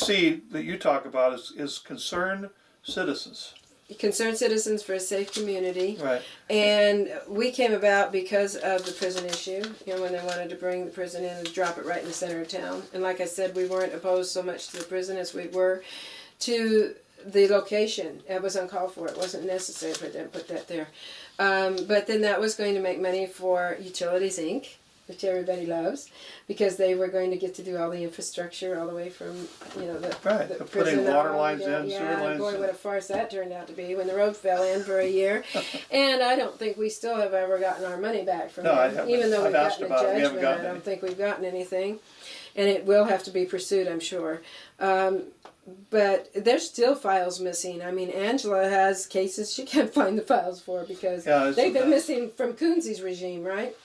C that you talk about is concerned citizens. Concerned citizens for a safe community. Right. And we came about because of the prison issue, when they wanted to bring the prison in and drop it right in the center of town. And like I said, we weren't opposed so much to the prison as we were to the location. It was uncalled for. It wasn't necessary for them to put that there. But then that was going to make money for Utilities, Inc., which everybody loves, because they were going to get to do all the infrastructure all the way from, the Right, prison putting water all lines down. in, sewer Yeah, lines boy, in. what a farce that turned out to be when the road fell in for a year. And I don't think we still have ever gotten our money back from No, I them. haven't. Even though I've we've asked gotten a about it. We haven't judgment, gotten I don't any. think we've gotten anything. And it will have to be pursued, I'm sure. But there's still files missing. I mean, Angela has cases she can't find the files for because they've been missing from Coonsey's regime, right?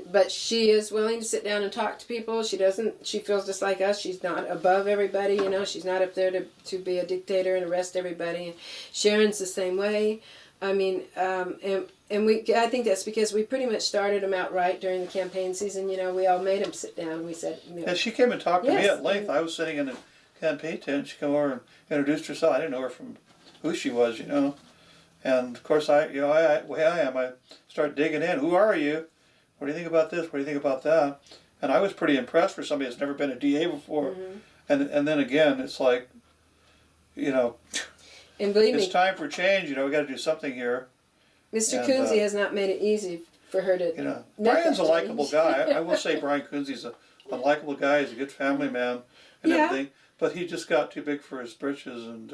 But she is willing to sit down and talk to people. She feels just like us. She's not above everybody, She's not up there to be a dictator and arrest everybody. Sharon's the same way. I mean, I think that's because we pretty much started them out right during the campaign season. We all made them sit down. We said, Yeah, she came and talked to me at length. I was sitting in the campaign tent. She came over and introduced herself. I didn't know her from who she was, And of course, I start digging in. Who are you? What do you think about this? What do you think about that? And I was pretty impressed for somebody that's never been a DA before. Mm-hmm. And then again, it's like, and believe me, it's time for change. We got to do something here. Mr. Coonsey has not made it easy for her to. Brian's a likable guy. I will say Brian Coonsey's a likable guy. He's a good family man and everything. But he just got too big for his britches, and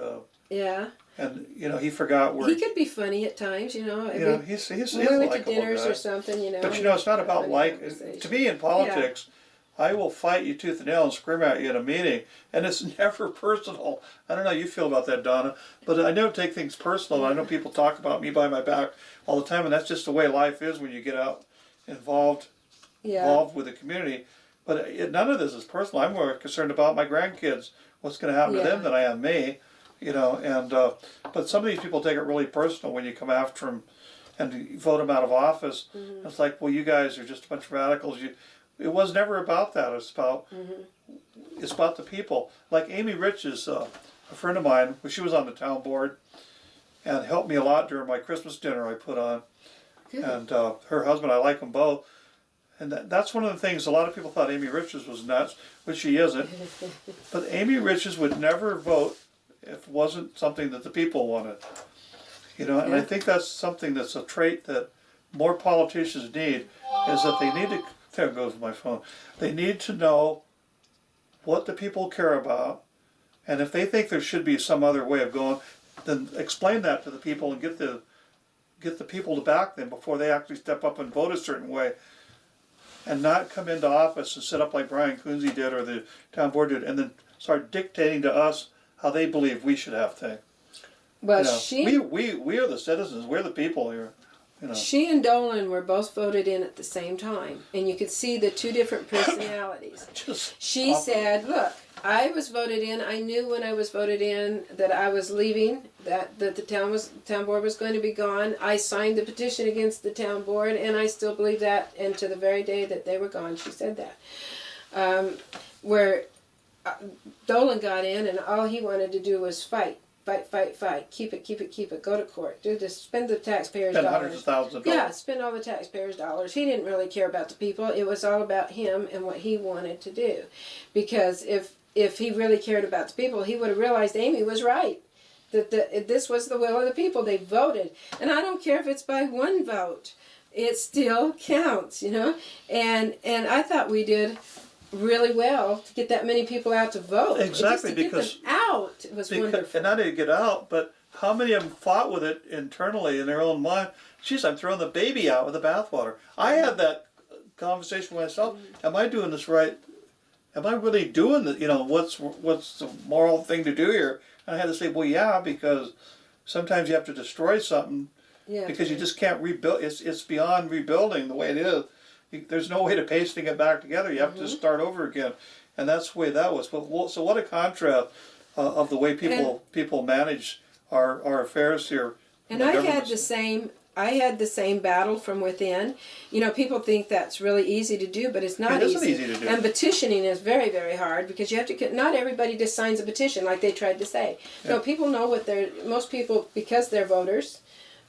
and he forgot where he could be funny at times. He's we a went to likable dinners guy. or something. But it's not about to me in politics. I will fight you tooth and nail and scream at you at a meeting, and it's never personal. I don't know how you feel about that, Donna, but I don't take things personal. I know people talk about me behind my back all the time, and that's just the way life is when you get out involved with the community. But none of this is personal. I'm more concerned about my grandkids, what's going to happen to them than I am me, And but some of these people take it really personal when you come after them and you vote them out of office. Mm-hmm. It's like, well, you guys are just a bunch of radicals. It was never about that. It's about it's about the people. Like Amy Rich is a friend of mine. She was on the town board and helped me a lot during my Christmas dinner I put on. Good. And her husband, I like them both. And that's one of the things. A lot of people thought Amy Riches was nuts, which she isn't. But Amy Riches would never vote if it wasn't something that the people wanted. And I think that's something that's a trait that more politicians need, is that they need to. There goes my phone. They need to know what the people care about, and if they think there should be some other way of going, then explain that to the people and get the people to back them before they actually step up and vote a certain way, and not come into office and sit up like Brian Coonsey did or the town board did, and then start dictating to us how they believe we should have things. Well, we are the citizens. We're the people here. She and Dolan were both voted in at the same time, and you could see the two different personalities. She said, look, I was voted in. I knew when I was voted in that I was leaving, that the town board was going to be gone. I signed the petition against the town board, and I still believe that, and to the very day that they were gone, she said that. Where Dolan got in, and all he wanted to do was fight. Fight. Keep it. Go to court. Do this. Spend the taxpayers' dollars. Hundreds of thousands of dollars. Yeah, spend all the taxpayers' dollars. He didn't really care about the people. It was all about him and what he wanted to do. Because if he really cared about the people, he would have realized Amy was right. That this was the will of the people. They voted. And I don't care if it's by one vote. It still counts, And I thought we did really well to get that many people out to vote. Exactly, because get them out, it was wonderful. And not to get out, but how many of them fought with it internally in their own mind? Geez, I'm throwing the baby out with the bathwater. I had that conversation with myself. Am I doing this right? Am I really doing the? What's the moral thing to do here? And I had to say, well, yeah, because sometimes you have to destroy something because you just can't rebuild. It's beyond rebuilding the way it is. There's no way to pasting it back together. You have to start over again, and that's the way that was. But so what a contrast of the way people manage our affairs here. And I had the same I had the same battle from within. You know, people think that's really easy to do, but it's not It isn't easy to do. And petitioning is very, very hard because you have to, not everybody just signs a petition like they tried to say. Yeah. No, people know what most people, because they're voters,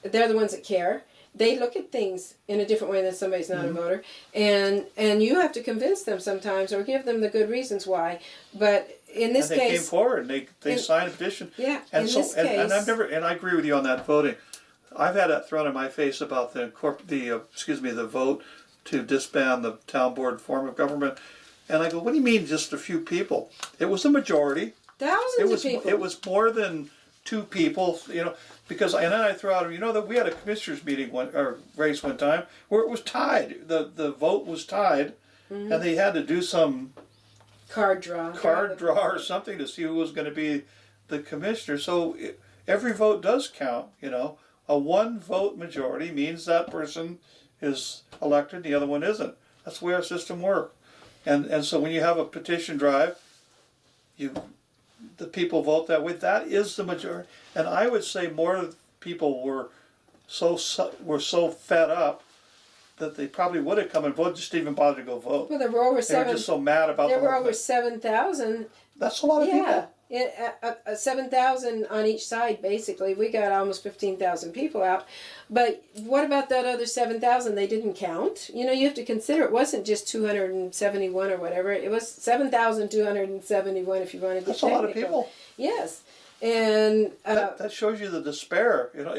they're the ones that care. They look at things in a different way than somebody's not a voter. And you have to convince them sometimes or give them the good reasons why. But in this case. And they came forward and they signed a petition. Yeah, and in so, this case. And I've never, and I agree with you on that voting. I've had that thrown in my face about the vote to disband the town board form of government, and I go, what do you mean just a few people? It was a majority. Thousands of people. It was more than 2 people, you know, because, and then I throw out, you know, that we had a commissioners meeting race one time where it was tied. The vote was tied, and they had to do some card draw or something to see who was going to be the commissioner. So every vote does count, you know. A 1-vote majority means that person is elected, the other one isn't. That's the way our system works. And so when you have a petition drive, the people vote that way. That is the majority. And I would say more people were so fed up that they probably would have come and voted, just didn't even bother to go vote. Well, there were over They were just so mad about there the were whole over thing. 7,000. That's a lot of people. 7,000 on each side, basically. We got almost 15,000 people out. But what about that other 7,000? They didn't count. You know, you have to consider it wasn't just 271 or whatever. It was 7,271 if you want to get That's a lot of people. Yes. And that shows you the despair. You know,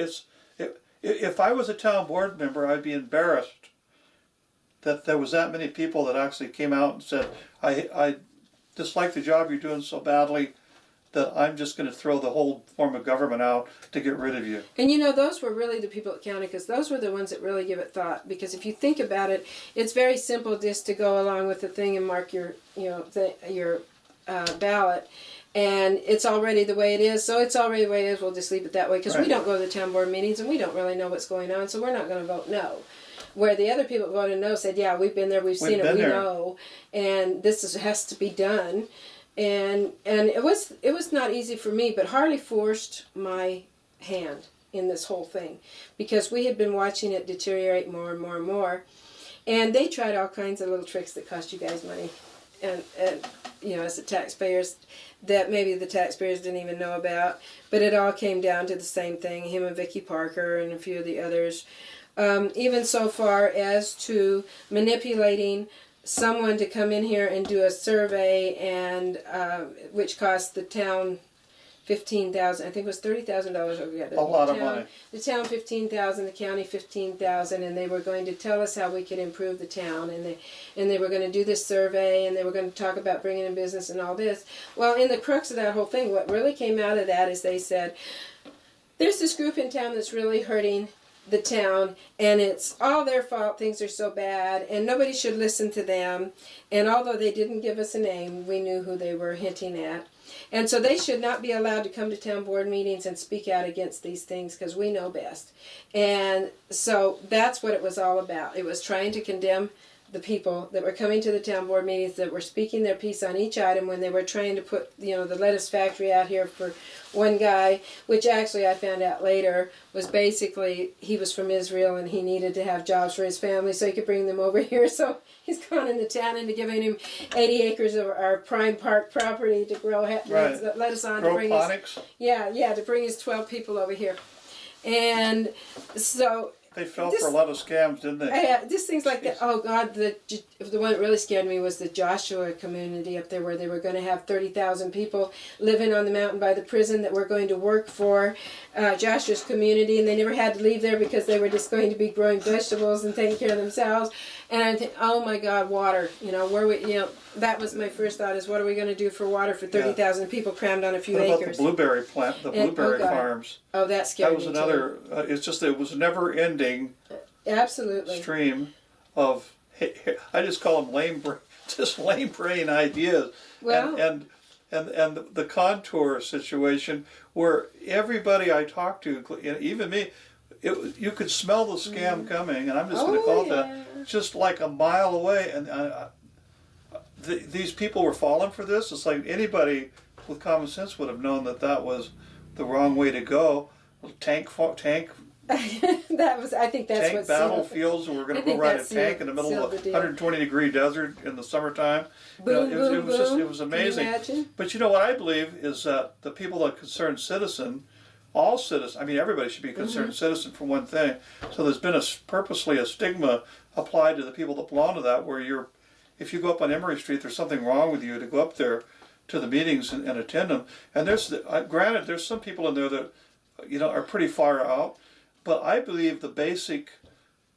if I was a town board member, I'd be embarrassed that there was that many people that actually came out and said, I dislike the job you're doing so badly that I'm just going to throw the whole form of government out to get rid of you. And you know, those were really the people that counted, because those were the ones that really give it thought. Because if you think about it, it's very simple just to go along with the thing and mark your ballot. And it's already the way it is, so it's already the way it is, we'll just leave it that way. Because we don't go to the town board meetings and we don't really know what's going on, so we're not going to vote no. Where the other people that voted no said, yeah, we've been there, we've seen it, we know, and has to be done. And it was not easy for me, but Harley forced my hand in this whole thing, because we had been watching it deteriorate more and more and more, and they tried all kinds of little tricks that cost you guys money, and you know, as the taxpayers, that maybe the taxpayers didn't even know about, but it all came down to the same thing. Him and Vicky Parker and a few of the others, even so far as to manipulating someone to come in here and do a survey, and which cost the town $15,000. I think it was $30,000 altogether. A lot of money. The town $15,000, the county $15,000, and they were going to tell us how we could improve the town, and they were going to do this survey, and they were going to talk about bringing in business and all this. Well, in the crux of that whole thing, what really came out of that is they said, there's this group in town that's really hurting the town, and it's all their fault, things are so bad, and nobody should listen to them. And although they didn't give us a name, we knew who they were hinting at. And so they should not be allowed to come to town board meetings and speak out against these things, because we know best. And so that's what it was all about. It was trying to condemn the people that were coming to the town board meetings, that were speaking their piece on each item, when they were trying to put, you know, the lettuce factory out here for one guy, which actually I found out later was basically he was from Israel and he needed to have jobs for his family so he could bring them over here. So he's gone into town into giving him 80 acres of our prime park property to grow lettuce on. Grow to bring phonics? to bring his 12 people over here. And so they fell for a lot of scams, didn't they? Yeah, just things like that. Oh God, the one that really scared me was the Joshua community up there, where they were going to have 30,000 people living on the mountain by the prison that were going to work for Joshua's community, and they never had to leave there because they were just going to be growing vegetables and taking care of themselves. And I think, oh my God, water. You know, that was my first thought: is what are we going to do for water for 30,000 people crammed on a few acres? What about the blueberry plant, blueberry farms? Oh, that scared me. That was another. It's just it was a never-ending. Absolutely. Stream of, I just call them lame brain ideas. Well, and the contour situation where everybody I talked to, even me, you could smell the scam coming, and I'm just going to call it that, just like a mile away. And these people were falling for this. It's like anybody with common sense would have known that was the wrong way to go. Tank I think that's tank what battlefields, and we're going to go ride a tank in the middle of a 120-degree desert in the summertime. Boom, it was boom. It was amazing. Can you imagine? But you know what I believe is that the people that are concerned citizen, all citizens, I mean everybody should be a concerned citizen for one thing. So there's been purposely a stigma applied to the people that belong to that, where if you go up on Emory Street, there's something wrong with you to go up there to the meetings and attend them. And granted, there's some people in there that are pretty far out. But I believe the basic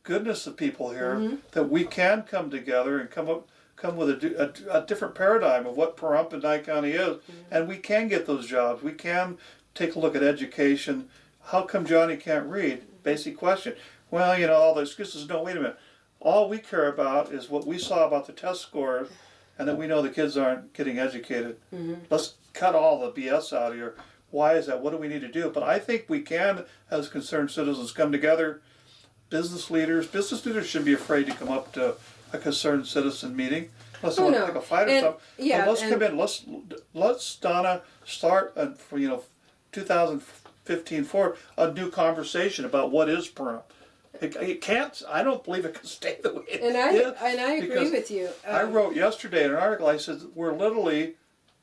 goodness of people here, that we can come together and come with a different paradigm of what Pahrump and Nye County is, and we can get those jobs. We can take a look at education. How come Johnny can't read? Basic question. Well, all the excuses. No, wait a minute. All we care about is what we saw about the test scores, and that we know the kids aren't getting educated. Let's cut all the BS out of here. Why is that? What do we need to do? But I think we can, as concerned citizens, come together. Business leaders shouldn't be afraid to come up to a concerned citizen meeting. Unless they want to pick a fight or something. Yeah, but let's come in. Let's Donna start for 2015 forward a new conversation about what is Pahrump. It can't. I don't believe it can stay the way it is. And I agree with you. I wrote yesterday in an article. I said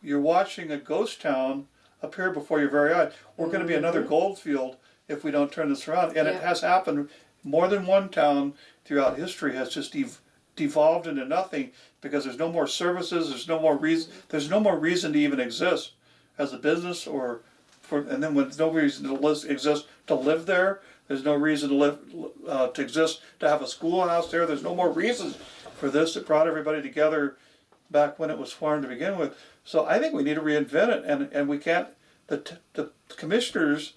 you're watching a ghost town appear before your very eyes. We're going to be another Goldfield if we don't turn this around. And it has happened. More than one town throughout history has just devolved into nothing because there's no more services. There's no more reason. There's no more reason to even exist as a business and then when there's no reason to exist to live there. There's no reason to exist to have a schoolhouse there. There's no more reasons for this. It brought everybody together back when it was formed to begin with. So I think we need to reinvent it, and we can't. The commissioners,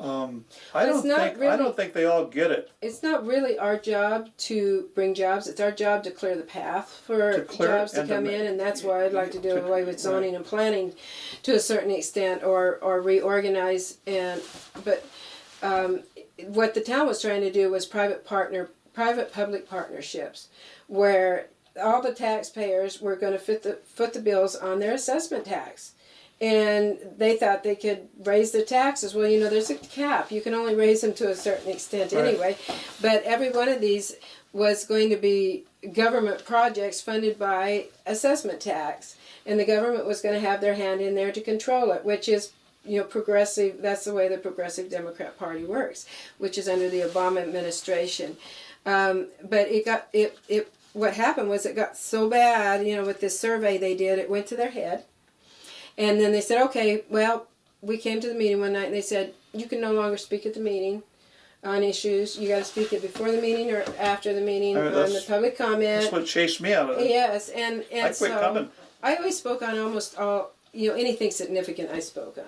I don't think they all get it. It's not really our job to bring jobs. It's our job to clear the path for jobs to come in, and that's why I'd like to do away with zoning and planning to a certain extent, or reorganize. But what the town was trying to do was private-public partnerships, where all the taxpayers were going to foot the bills on their assessment tax. And they thought they could raise their taxes. Well, there's a cap. You can only raise them to a certain extent anyway. But every one of these was going to be government projects funded by assessment tax. And the government was going to have their hand in there to control it, which is, progressive. That's the way the Progressive Democrat Party works, which is under the Obama administration. But what happened was it got so bad, with this survey they did, it went to their head. And then they said, okay, well, we came to the meeting one night and they said, you can no longer speak at the meeting on issues. You got to speak it before the meeting or after the meeting on the public comment. That's what chased me out of it. Yes, and I quit coming. I always spoke on almost all, anything significant I spoke on.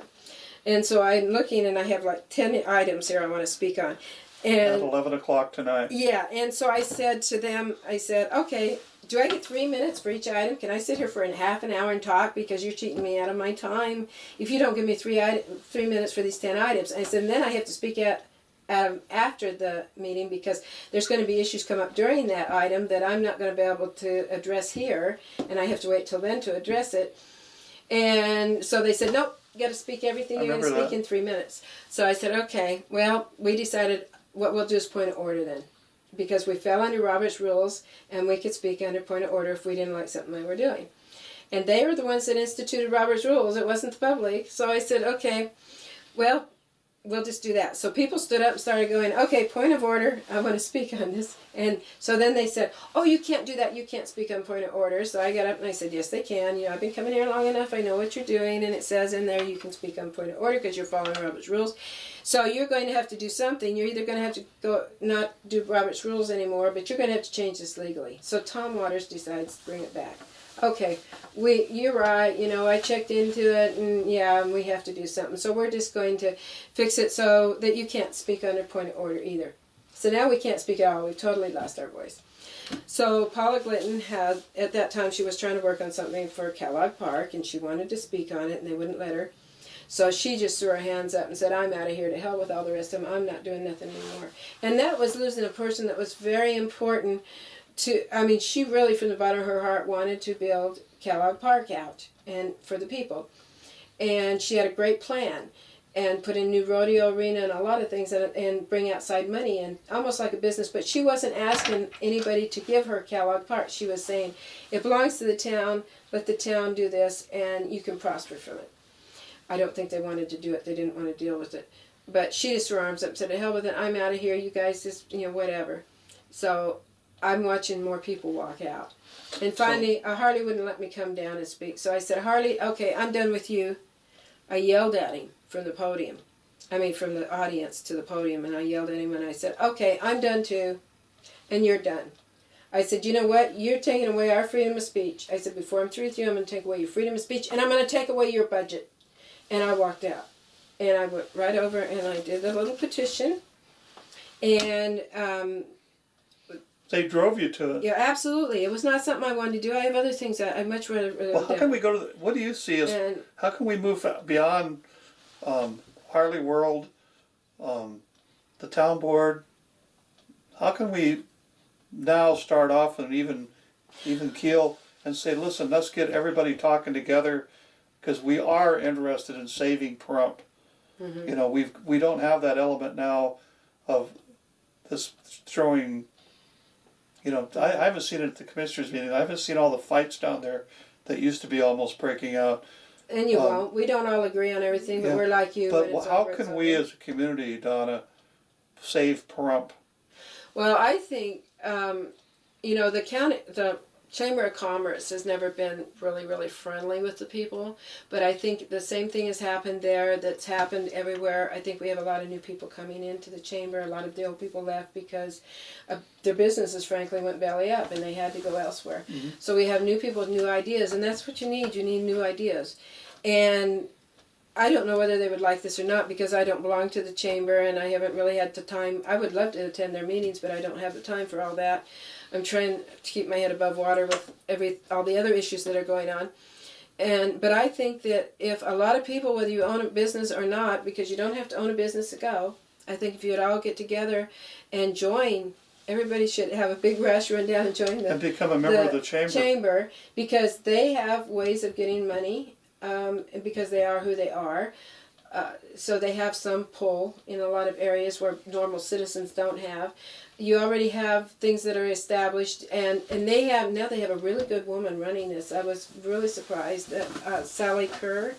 And so I'm looking and I have like 10 items here I want to speak on. And at 11 o'clock tonight. Yeah, and so I said to them, okay, do I get 3 minutes for each item? Can I sit here for half an hour and talk because you're cheating me out of my time if you don't give me 3 minutes for these 10 items? I said, and then I have to speak after the meeting because there's going to be issues come up during that item that I'm not going to be able to address here, and I have to wait till then to address it. And so they said, nope, you got to speak everything you're going to speak in 3 minutes. So I said, okay, well, we decided what we'll do is point of order then. Because we fell under Robert's rules, and we could speak under point of order if we didn't like something they were doing. And they were the ones that instituted Robert's rules. It wasn't the public. So I said, okay, well, we'll just do that. So people stood up and started going, okay, point of order. I want to speak on this. And so then they said, oh, you can't do that. You can't speak on point of order. So I got up and I said, yes, they can. I've been coming here long enough. I know what you're doing. And it says in there you can speak on point of order because you're following Robert's rules. So you're going to have to do something. You're either going to have to go not do Robert's rules anymore, but you're going to have to change this legally. So Tom Waters decides to bring it back. Okay, you're right, I checked into it, and we have to do something. So we're just going to fix it so that you can't speak under point of order either. So now we can't speak at all. We've totally lost our voice. So Paula Glidden had, at that time, she was trying to work on something for Kellogg Park, and she wanted to speak on it, and they wouldn't let her. So she just threw her hands up and said, I'm out of here, to hell with all the rest of them. I'm not doing nothing anymore. And that was losing a person that was very important she really, from the bottom of her heart, wanted to build Kellogg Park out and for the people. And she had a great plan. and put in new rodeo arena and a lot of things, and bring outside money, and almost like a business. But she wasn't asking anybody to give her Kellogg Park. She was saying, it belongs to the town, let the town do this, and you can prosper from it. I don't think they wanted to do it. They didn't want to deal with it. But she just threw her arms up and said, to hell with it, I'm out of here, you guys just, whatever. So I'm watching more people walk out. And finally, Harley wouldn't let me come down and speak. So I said, Harley, okay, I'm done with you. I yelled at him from the podium. From the audience to the podium, and I yelled at him and I said, okay, I'm done too, and you're done. I said, you know what? You're taking away our freedom of speech. I said, before I'm through with you, I'm going to take away your freedom of speech, and I'm going to take away your budget. And I walked out. And I went right over and I did a little petition. And they drove you to it. Yeah, absolutely. It was not something I wanted to do. I have other things that I'd much rather Well, how can we go to what do you see as, how can we move beyond Harley World, the town board? How can we now start off an even keel and say, listen, let's get everybody talking together, because we are interested in saving Pahrump. Mm-hmm. We don't have that element now of this throwing. I haven't seen it at the commissioners' meeting. I haven't seen all the fights down there that used to be almost breaking out. And you won't. We don't all agree on everything, but we're like you. But how can we as a community, Donna, save Pahrump? Well, I think, the Chamber of Commerce has never been really, really friendly with the people, but I think the same thing has happened there that's happened everywhere. I think we have a lot of new people coming into the Chamber. A lot of the old people left because their businesses, frankly, went belly up and they had to go elsewhere. Mm-hmm. So we have new people with new ideas, and that's what you need. You need new ideas. And I don't know whether they would like this or not, because I don't belong to the Chamber and I haven't really had the time. I would love to attend their meetings, but I don't have the time for all that. I'm trying to keep my head above water with all the other issues that are going on. But I think that if a lot of people, whether you own a business or not, because you don't have to own a business to go, I think if you'd all get together and join, everybody should have a big rush, run down and join and become a member of the Chamber. Because they have ways of getting money, because they are who they are. So they have some pull in a lot of areas where normal citizens don't have. You already have things that are established, and they have a really good woman running this. I was really surprised that Sally Kerr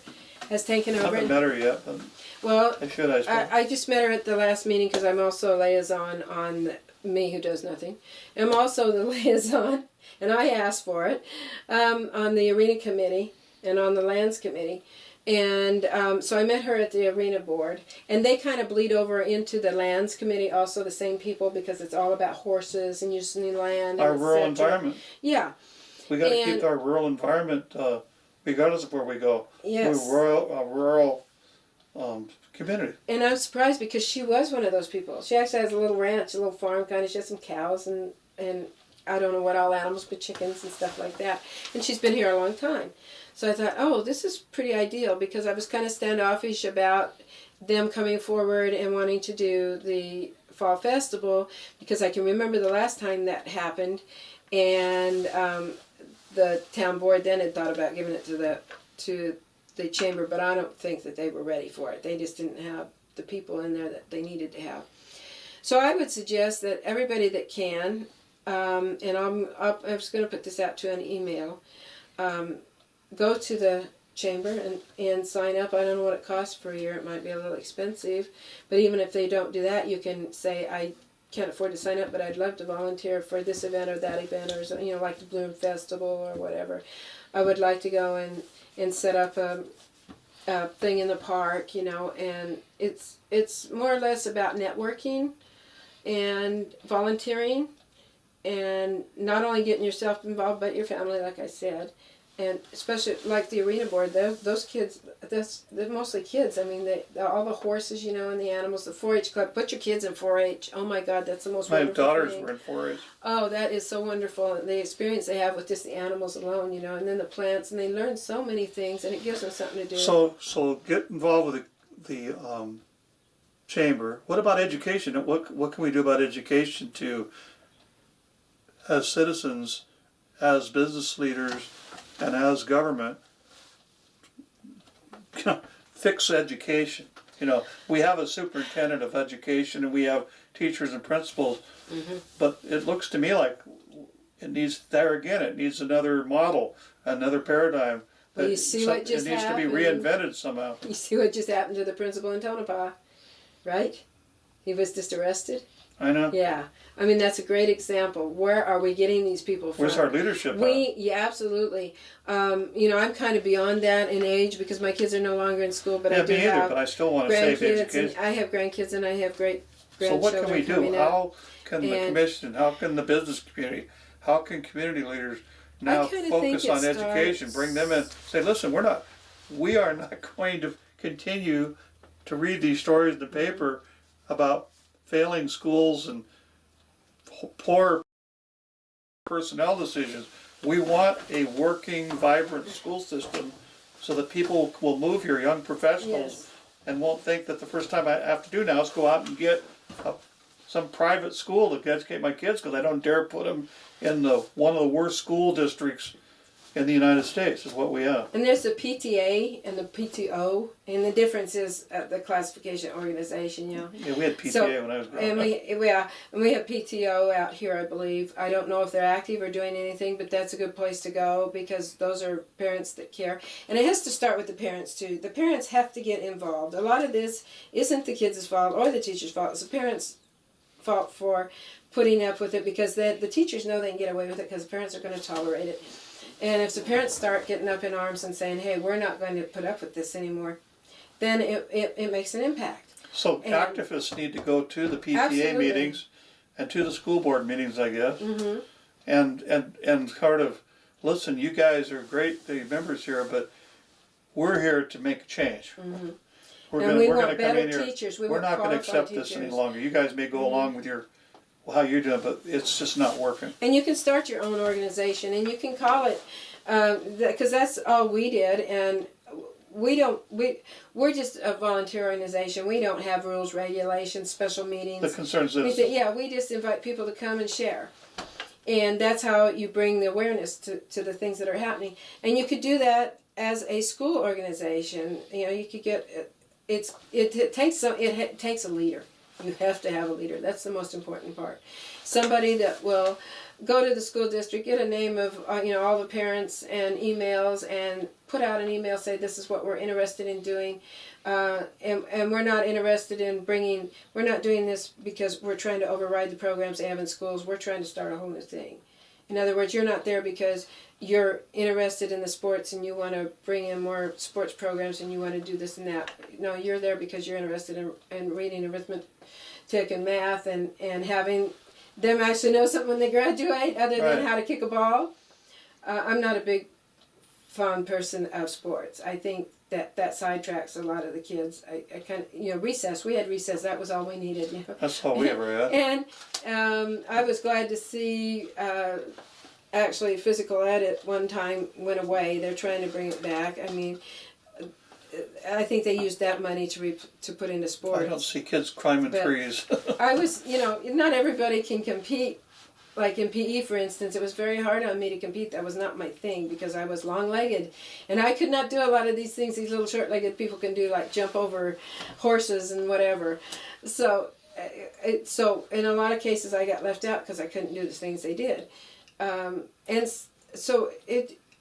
has taken over. I haven't met her yet, but well, I should. I just met her at the last meeting because I'm also a liaison on Me Who Does Nothing. I'm also the liaison, and I asked for it, on the Arena Committee and on the Lands Committee. And so I met her at the Arena Board, and they kind of bleed over into the Lands Committee, also the same people, because it's all about horses and using land. Our rural environment. Yeah. We got to keep our rural environment, regardless of where we go. Yes. We're a rural community. And I'm surprised because she was one of those people. She actually has a little ranch, a little farm kind of. She has some cows and I don't know what all animals, but chickens and stuff like that. And she's been here a long time. So I thought, oh, this is pretty ideal, because I was kind of standoffish about them coming forward and wanting to do the Fall Festival, because I can remember the last time that happened, and the town board then had thought about giving it to the Chamber, but I don't think that they were ready for it. They just didn't have the people in there that they needed to have. So I would suggest that everybody that can, and I'm just going to put this out to an email, go to the Chamber and sign up. I don't know what it costs per year. It might be a little expensive, but even if they don't do that, you can say, I can't afford to sign up, but I'd love to volunteer for this event or that event, or like the Bloom Festival or whatever. I would like to go and set up a thing in the park, and it's more or less about networking and volunteering, and not only getting yourself involved, but your family, like I said. And especially like the Arena Board, those kids, they're mostly kids. I mean, all the horses, and the animals, the 4-H club. Put your kids in 4-H. Oh my God, that's the most wonderful My daughters thing. were in 4-H. Oh, that is so wonderful. The experience they have with just the animals alone, and then the plants, and they learn so many things, and it gives them something to do. So get involved with the Chamber. What about education? What can we do about education as citizens, as business leaders, and as government, fix education? You know, we have a superintendent of education and we have teachers and principals, but it looks to me like it needs, there again, it needs another model, another paradigm. Well, you see what just It needs to be happened. reinvented somehow. You see what just happened to the principal in Tonopah, right? He was just arrested. I know. Yeah, I mean that's a great example. Where are we getting these people from? Where's our leadership at? Yeah, absolutely. You know, I'm kind of beyond that in age because my kids are no longer in school, but I do me either, have but I still want to save grandkids. education. And I have grandkids and I have great So what grandchildren can we do? coming up. How can the commission, how can the business community, how can community leaders now focus on education, bring them in, say, listen, we are not going to continue to read these stories in the paper about failing schools and poor personnel decisions. We want a working, vibrant school system so that people will move here, young professionals, and won't think that the first time I have to do now is go out and get some private school to educate my kids because I don't dare put them in one of the worst school districts in the United States is what we have. And there's the PTA and the PTO, and the difference is the classification organization, you know. Yeah, we had PTA when I was growing up. And we have PTO out here, I believe. I don't know if they're active or doing anything, but that's a good place to go because those are parents that care. And it has to start with the parents too. The parents have to get involved. A lot of this isn't the kids' fault or the teacher's fault. It's the parents' fault for putting up with it because the teachers know they can get away with it because the parents are going to tolerate it. And if the parents start getting up in arms and saying, hey, we're not going to put up with this anymore, then it makes an impact. So activists need to go to the PTA meetings and to the school board meetings, I guess, and sort of, listen, you guys are great, the members here, but we're here to make a change. We're going to come in here. We're not going to accept this any longer. You guys may go along with how you're doing, but it's just not working. And you can start your own organization, and you can call it, because that's all we did, and we're just a volunteer organization. We don't have rules, regulations, special meetings. The concerned citizens. We just invite people to come and share. And that's how you bring the awareness to the things that are happening. And you could do that as a school organization. You know, you could get, it takes a leader. You have to have a leader. That's the most important part. Somebody that will go to the school district, get a name of all the parents and emails, and put out an email, say this is what we're interested in doing, and we're not interested in we're not doing this because we're trying to override the programs they have in schools. We're trying to start a whole new thing. In other words, you're not there because you're interested in the sports and you want to bring in more sports programs and you want to do this and that. No, you're there because you're interested in reading arithmetic and math and having them actually know something when they graduate other than how to kick a ball. I'm not a big fond person of sports. I think that sidetracks a lot of the kids. I kind of, recess. We had recess. That was all we needed. You know? That's all we ever had. And I was glad to see, actually, physical ed at one time went away. They're trying to bring it back. I mean, I think they used that money to put into sports. I don't see kids climbing trees. I was, not everybody can compete. Like in PE, for instance, it was very hard on me to compete. That was not my thing because I was long-legged. And I could not do a lot of these things these little short-legged people can do, like jump over horses and whatever. So in a lot of cases, I got left out because I couldn't do the things they did. And so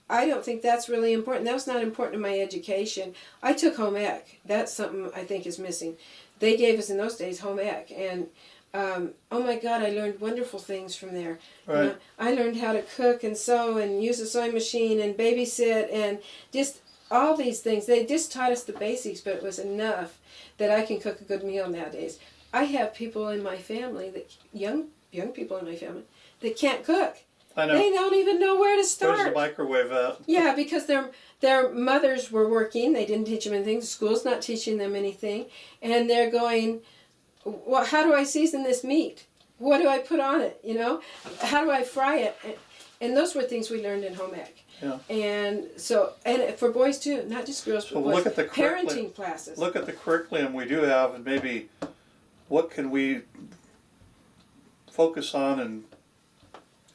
I don't think that's really important. That was not important to my education. I took home ec. That's something I think is missing. They gave us in those days home ec. And oh my God, I learned wonderful things from there. Right. I learned how to cook and sew and use a sewing machine and babysit and just all these things. They just taught us the basics, but it was enough that I can cook a good meal nowadays. I have people in my family, young people in my family, that can't cook. I know. They don't even know where to start. Where's the microwave at? Yeah, because their mothers were working. They didn't teach them anything. The school's not teaching them anything. And they're going, well, how do I season this meat? What do I put on it? How do I fry it? And those were things we learned in home ec. Yeah. And for boys too, not just girls, but boys. Look at the parenting classes. Look at the curriculum we do have, and maybe what can we focus on and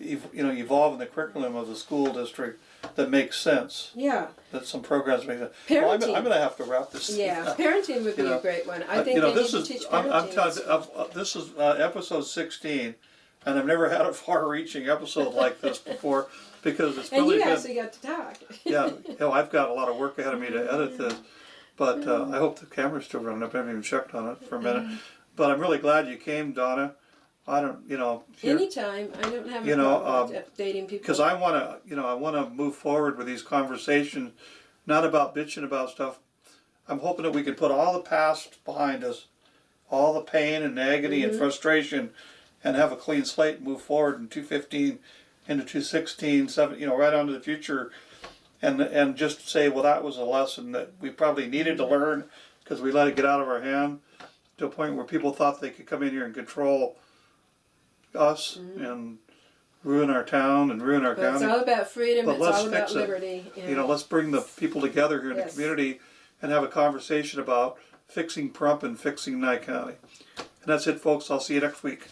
evolve in the curriculum of the school district that makes sense. Yeah. That some programs make sense. Parenting. Well, I'm going to have to wrap this thing Yeah, up. parenting would be a great one. I think they need to teach parenting. I'm telling you, this is episode 16, and I've never had a far-reaching episode like this before because it's and really you been. actually got to talk. Yeah, I've got a lot of work ahead of me to edit this, but I hope the camera's still running. I haven't even checked on it for a minute, but I'm really glad you came, Donna. I don't, Anytime. I don't have a problem with updating people. because I want to move forward with these conversations, not about bitching about stuff. I'm hoping that we can put all the past behind us, all the pain and agony and frustration, and have a clean slate and move forward in 2015 into 2016, 7, right on to the future, and just say, well, that was a lesson that we probably needed to learn because we let it get out of our hand to a point where people thought they could come in here and control us and ruin our town and ruin our county. It's all about freedom. But It's let's all about fix it. liberty. Let's bring the people together here in the community and have a conversation about fixing Pahrump and fixing Nye County. And that's it, folks. I'll see you next week.